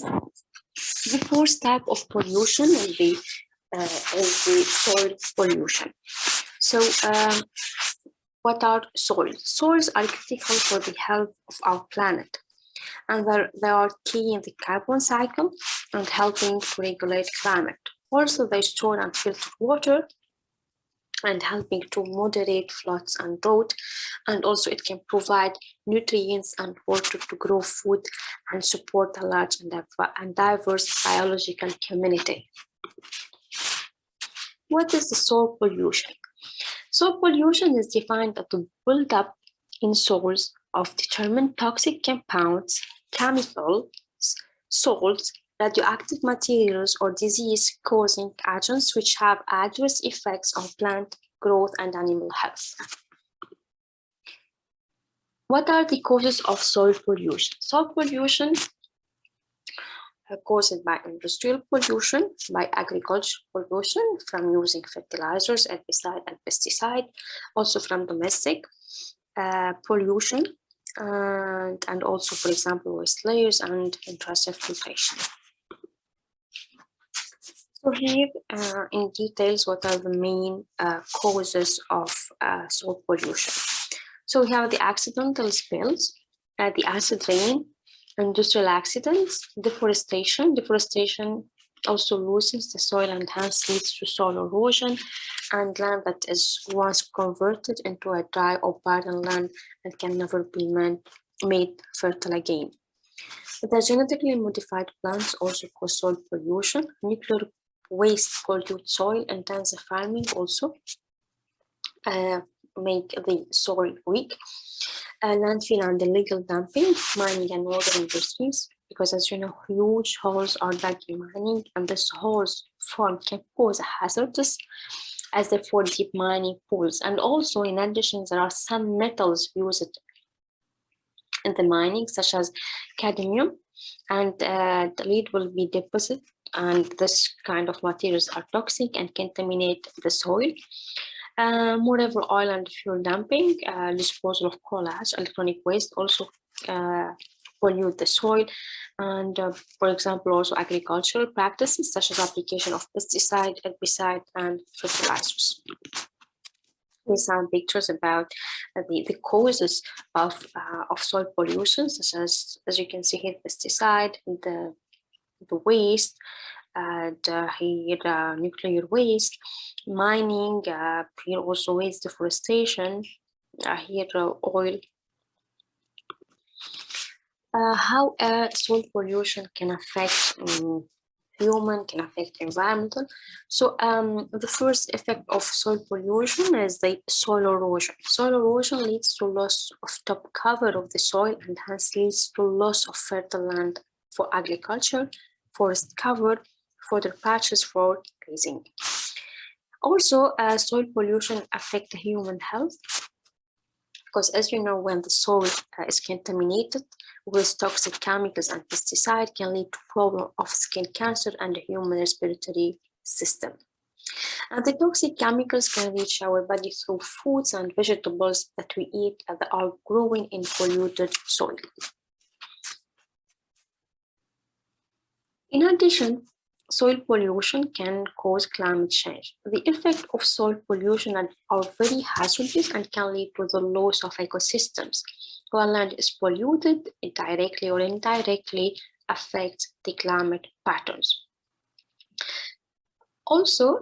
The fourth type of pollution will be is the soil pollution. So, what are soils? Soils are critical for the health of our planet, and they are key in the carbon cycle and helping to regulate climate. Also, they store and filter water and helping to moderate floods and drought, and also it can provide nutrients and water to grow food and support a large and diverse biological community. What is the soil pollution? Soil pollution is defined as the buildup in soils of determined toxic compounds, chemicals, salts, radioactive materials, or disease-causing agents which have adverse effects on plant growth and animal health. What are the causes of soil pollution? Soil pollution caused by industrial pollution, by agricultural pollution from using fertilizers, herbicide, and pesticide, also from domestic pollution, and also, for example, waste layers and intrusive filtration. So here in details, what are the main causes of soil pollution? So we have the accidental spills, the acid rain, industrial accidents, deforestation. Deforestation also loosens the soil and hence leads to soil erosion, and land that is once converted into a dry or barren land and can never be made fertile again. The genetically modified plants also cause soil pollution. Nuclear waste pollute soil, intensive farming also make the soil weak. Landfill and illegal dumping, mining and water industries, because as you know, huge holes are dug in mining, and this holes form can pose hazardous as they for deep mining pools. And also, in addition, there are some metals used in the mining, such as cadmium, and the lead will be deposited, and this kind of materials are toxic and contaminate the soil. Moreover, oil and fuel dumping, disposal of coal ash, electronic waste also pollute the soil. And for example, also agricultural practices such as application of pesticide, herbicide, and fertilizers. Here's some pictures about the causes of soil pollution, such as you can see here, pesticide, the waste, and here nuclear waste, mining, here also waste, deforestation, here oil. How soil pollution can affect human, can affect environmental. So the first effect of soil pollution is the soil erosion. Soil erosion leads to loss of top cover of the soil and hence leads to loss of fertile land for agriculture, forest cover, fodder patches for grazing. Also, soil pollution affects human health, because as you know, when the soil is contaminated with toxic chemicals and pesticide, can lead to problem of skin cancer and the human respiratory system. And the toxic chemicals can reach our body through foods and vegetables that we eat that are growing in polluted soil. In addition, soil pollution can cause climate change. The effects of soil pollution are very hazardous and can lead to the loss of ecosystems. When land is polluted, it directly or indirectly affects the climate patterns. Also,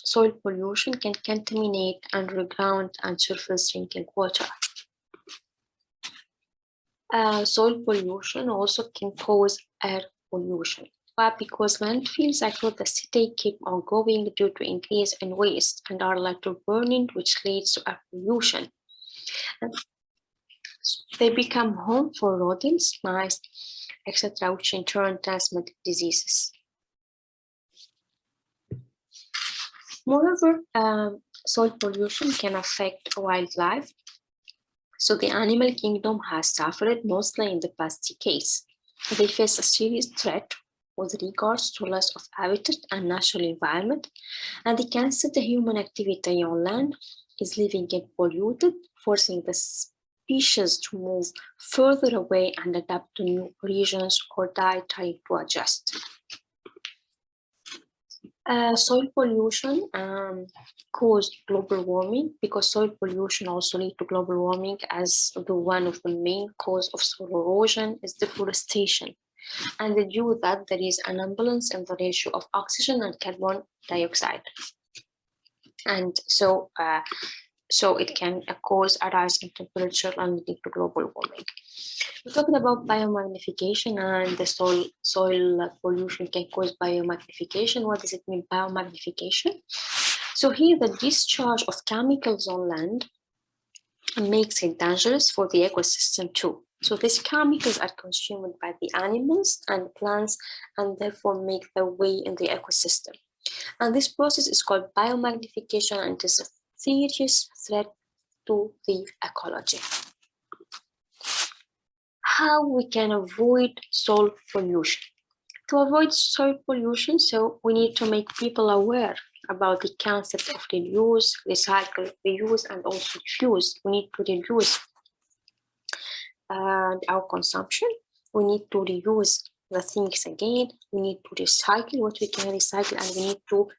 soil pollution can contaminate underground and surface drinking water. Soil pollution also can cause air pollution. Why? Because landfills across the city keep on going due to increase in waste and are later burning, which leads to air pollution. And they become home for rodents, mice, etc., which in turn transmit diseases. Moreover, soil pollution can affect wildlife. So the animal kingdom has suffered mostly in the past decades. They face a serious threat with regards to loss of habitat and natural environment, and the constant human activity on land is leaving it polluted, forcing the species to move further away and adapt to new regions or die trying to adjust. Soil pollution caused global warming, because soil pollution also leads to global warming, as one of the main cause of soil erosion is deforestation. And due to that, there is an imbalance in the ratio of oxygen and carbon dioxide. And so it can cause a rise in temperature and lead to global warming. We're talking about biomagnification, and the soil pollution can cause biomagnification. What does it mean, biomagnification? So here, the discharge of chemicals on land makes it dangerous for the ecosystem too. So these chemicals are consumed by the animals and plants, and therefore make their way in the ecosystem. And this process is called biomagnification, and it is a serious threat to the ecology. How we can avoid soil pollution? To avoid soil pollution, so we need to make people aware about the concept of reuse, recycle, reuse, and also diffuse. We need to reduce our consumption. We need to reuse the things again. We need to recycle what we can recycle, and we need to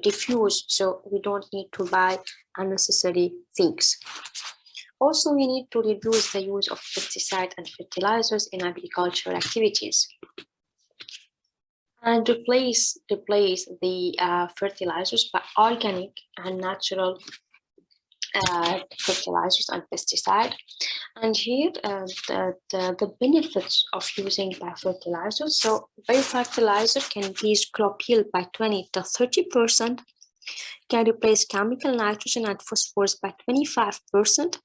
diffuse, so we don't need to buy unnecessary things. Also, we need to reduce the use of pesticides and fertilizers in agricultural activities, and replace the fertilizers by organic and natural fertilizers and pesticide. And here the benefits of using biofertilizers. So biofertilizer can increase crop yield by 20 to 30%, can replace chemical nitrogen and phosphorus by 25%,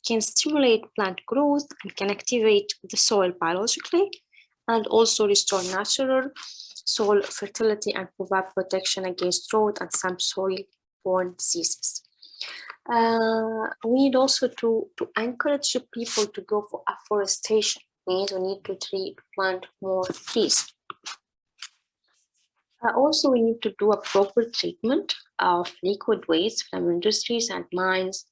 can stimulate plant growth, and can activate the soil biologically, and also restore natural soil fertility and provide protection against drought and some soil-borne diseases. We need also to encourage people to go for afforestation. Means we need to plant more trees. Also, we need to do a proper treatment of liquid waste from industries and mines.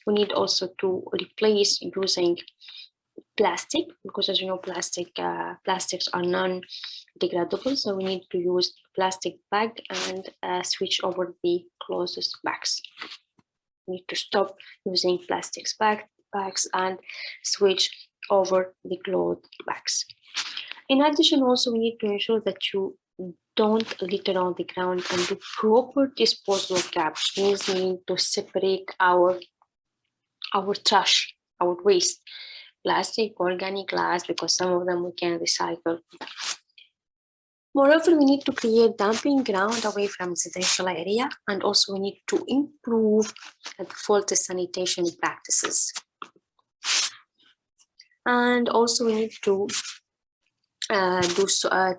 We need also to replace using plastic, because as you know, plastics are non-degradable, so we need to use plastic bag and switch over the closest bags. We need to stop using plastic bags and switch over the cloth bags. In addition, also we need to ensure that you don't litter on the ground and do proper disposal of garbage. Means we need to separate our trash, our waste, plastic, organic, glass, because some of them we can recycle. Moreover, we need to create dumping ground away from residential area, and also we need to improve the faulty sanitation practices. And also we need to do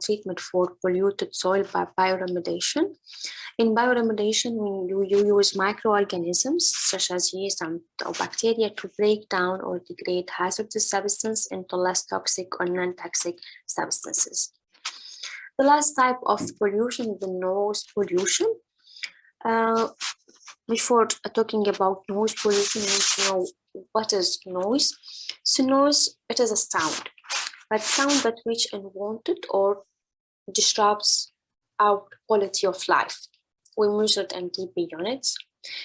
treatment for polluted soil by bioremediation. In bioremediation, you use microorganisms such as yeast and bacteria to break down or degrade hazardous substances into less toxic or non-toxic substances. The last type of pollution is the noise pollution. Before talking about noise pollution, we need to know what is noise. So noise, it is a sound, but sound that which unwanted or disrupts our quality of life. We measure it in dB units.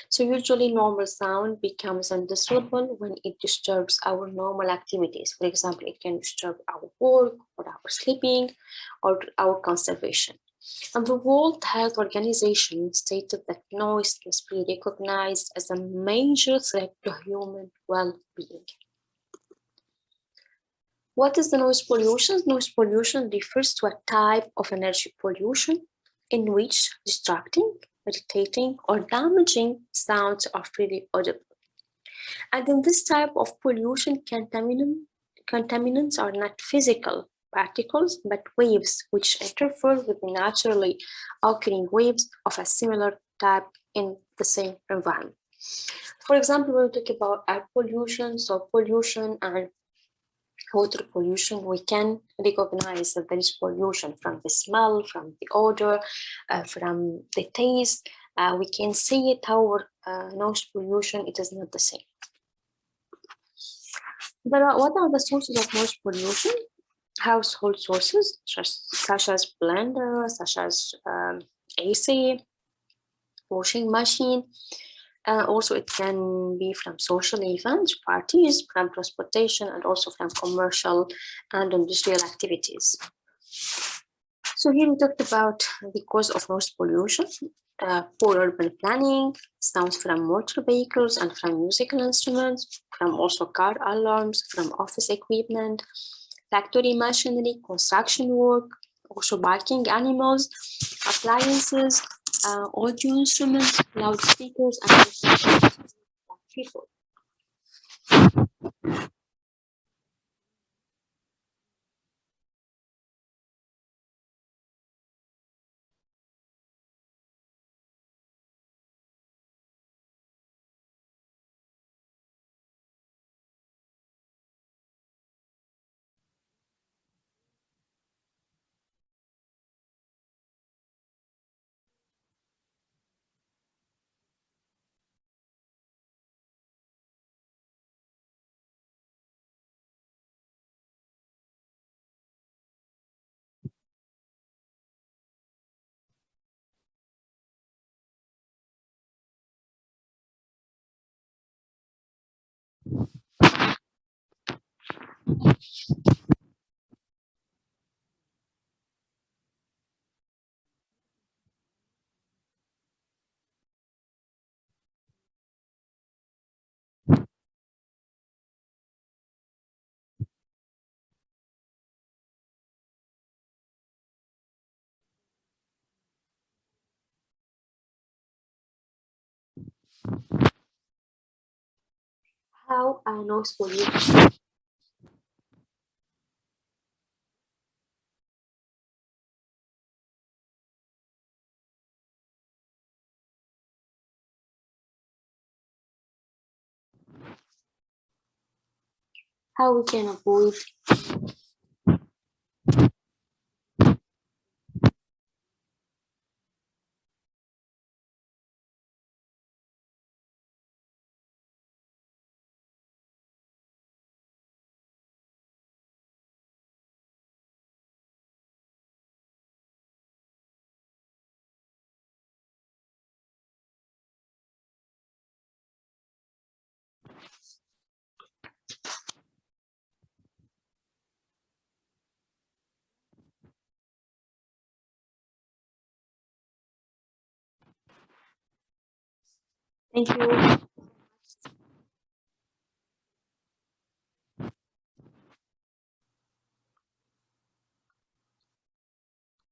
So usually normal sound becomes undesirable when it disturbs our normal activities. For example, it can disturb our work or our sleeping or our conservation. And the World Health Organization stated that noise must be recognized as a major threat to human well-being. What is the noise pollution? Noise pollution refers to a type of energy pollution in which distracting, irritating, or damaging sounds are freely audible. And in this type of pollution, contaminants are not physical particles, but waves which interfere with the naturally occurring waves of a similar type in the same environment. For example, when we talk about air pollution, soil pollution, and water pollution, we can recognize that there is pollution from the smell, from the odor, from the taste. We can see it, however, noise pollution, it is not the same. What are the sources of noise pollution? Household sources, such as blender, such as AC, washing machine. Also, it can be from social events, parties, from transportation, and also from commercial and industrial activities. So here we talked about the cause of noise pollution, poor urban planning, sounds from motor vehicles and from musical instruments, from also car alarms, from office equipment, factory machinery, construction work, also barking animals, appliances, audio instruments, loudspeakers, and also people. How are noise pollution? How we can avoid? Thank you.